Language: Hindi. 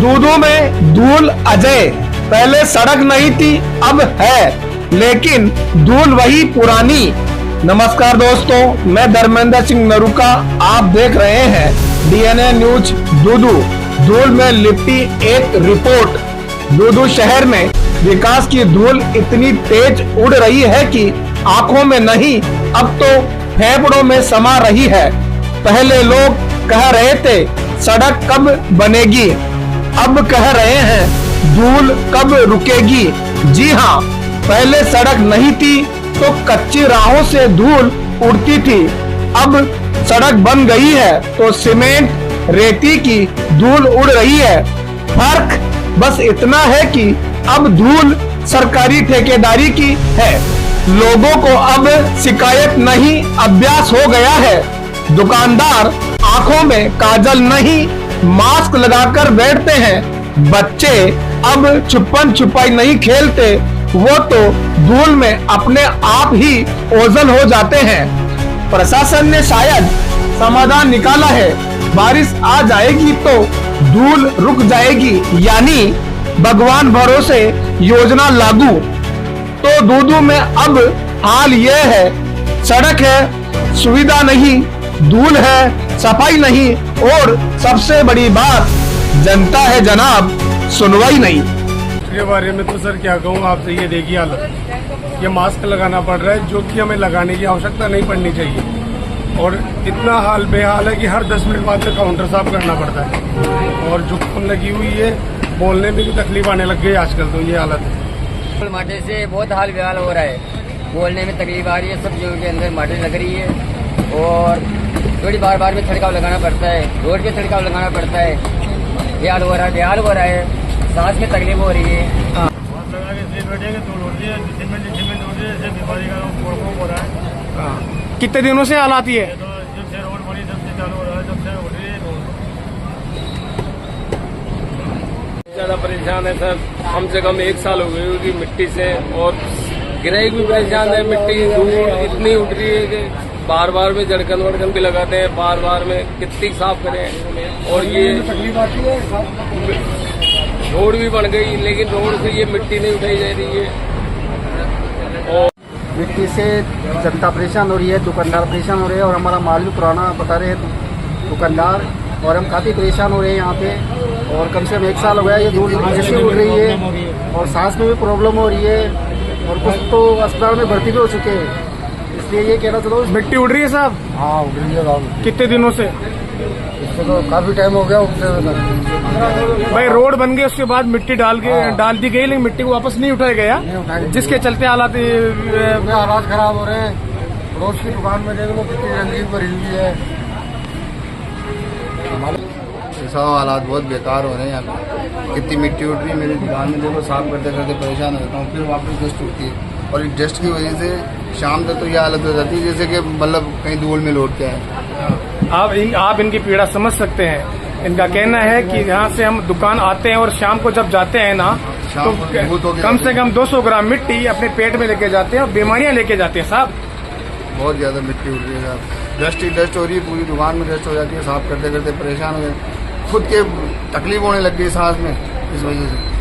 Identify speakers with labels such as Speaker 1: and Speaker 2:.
Speaker 1: दूदू में धूल अजय। पहले सड़क नहीं थी, अब है, लेकिन धूल वही पुरानी। नमस्कार दोस्तों, मैं धर्मेंद्र सिंह नरूका, आप देख रहे हैं डीएनए न्यूज दूदू। धूल में लिपटी एक रिपोर्ट। दूदू शहर में विकास की धूल इतनी तेज उड़ रही है कि आंखों में नहीं, अब तो फेफड़ों में समा रही है। पहले लोग कह रहे थे सड़क कब बनेगी, अब कह रहे हैं धूल कब रुकेगी। जी हाँ, पहले सड़क नहीं थी तो कच्ची राहों से धूल उड़ती थी। अब सड़क बन गई है तो सीमेंट रेती की धूल उड़ रही है। फर्क बस इतना है कि अब धूल सरकारी ठेकेदारी की है। लोगों को अब शिकायत नहीं, अभ्यास हो गया है। दुकानदार आंखों में काजल नहीं, मास्क लगाकर बैठते हैं। बच्चे अब छुपन छुपाई नहीं खेलते, वो तो धूल में अपने आप ही ओझल हो जाते हैं। प्रशासन ने शायद समाधान निकाला है, बारिश आ जाएगी तो धूल रुक जाएगी, यानी भगवान भरोसे योजना लागू। तो दूदू में अब हाल ये है, सड़क है सुविधा नहीं, धूल है सफाई नहीं, और सबसे बड़ी बात जनता है जनाब, सुनवाई नहीं।
Speaker 2: इसके बारे में तो सर क्या कहूँ आपसे, ये देखिए हालत, ये मास्क लगाना पड़ रहा है जो कि हमें लगाने की आवश्यकता नहीं पड़नी चाहिए। और इतना हाल बेहाल है कि हर 10 मिनट बाद में काउंटर साफ करना पड़ता है। और जुकाम लगी हुई है, बोलने में भी तकलीफ आने लग गई आजकल, तो ये हालत है।
Speaker 3: माटे से बहुत हाल बेहाल हो रहा है, बोलने में तकलीफ आ रही है, सब्जियों के अंदर माटी लग रही है और थोड़ी बार बार में छिड़काव लगाना पड़ता है, रोड पे छिड़काव लगाना पड़ता है। बेहाल हो रहा है, सांस में तकलीफ हो रही है।
Speaker 2: कितने दिनों से हाल आती है?
Speaker 4: जब से रोड बनी तब से चालू हो रहा है, जब से हो रही है
Speaker 5: ज्यादा परेशान है सर, कम से कम 1 साल हो गई होगी मिट्टी से। और ग्राहक भी परेशान है, मिट्टी धूल इतनी उठ रही है कि बार बार में जड़कन वड़कन भी लगाते हैं, बार बार में कितनी साफ करें। और ये
Speaker 2: तकलीफ आती है,
Speaker 5: रोड भी बन गई, लेकिन रोड से ये मिट्टी नहीं उठाई जा रही है। और
Speaker 6: मिट्टी से जनता परेशान हो रही है, दुकानदार परेशान हो रहे हैं, और हमारा माल भी पुराना बता रहे हैं दुकानदार, और हम काफ़ी परेशान हो रहे हैं यहाँ पे। और कम से कम 1 साल हो गया ये धूल ऐसे उड़ रही है, और सांस में भी प्रॉब्लम हो रही है, और कुछ तो अस्पताल में भर्ती भी हो चुके हैं। इसलिए ये कहना चलो,
Speaker 2: मिट्टी उड़ रही है साहब।
Speaker 6: हाँ उड़ रही है।
Speaker 2: कितने दिनों से?
Speaker 6: इससे तो काफ़ी टाइम हो गया उठने।
Speaker 2: भाई रोड बन गई, उसके बाद मिट्टी डाल दी गई, लेकिन मिट्टी को वापस नहीं उठाया गया, जिसके चलते हालात
Speaker 6: खराब हो रहे हैं। रोज की दुकान में देख लो कितनी रंगीन भरी हुई है।
Speaker 7: सब हालात बहुत बेकार हो रहे हैं यहाँ पे। कितनी मिट्टी उठ रही है मेरी दुकान में, देखो साफ करते करते परेशान हो जाता हूँ, फिर वापस डस्ट उठती है। और इस डस्ट की वजह से शाम तक तो ये हालत हो जाती है जैसे कि मतलब कहीं धूल में लौट के आए।
Speaker 2: आप इनकी पीड़ा समझ सकते हैं। इनका कहना है कि यहाँ से हम दुकान आते हैं और शाम को जब जाते हैं ना, तो कम से कम 200 ग्राम मिट्टी अपने पेट में लेके जाते हैं और बीमारियां लेके जाते हैं साहब।
Speaker 7: बहुत ज़्यादा मिट्टी उठ रही है साहब, डस्ट ही डस्ट हो रही है, पूरी दुकान में डस्ट हो जाती है, साफ करते करते परेशान हो गए, खुद के तकलीफ होने लग गई सांस में इस वजह से।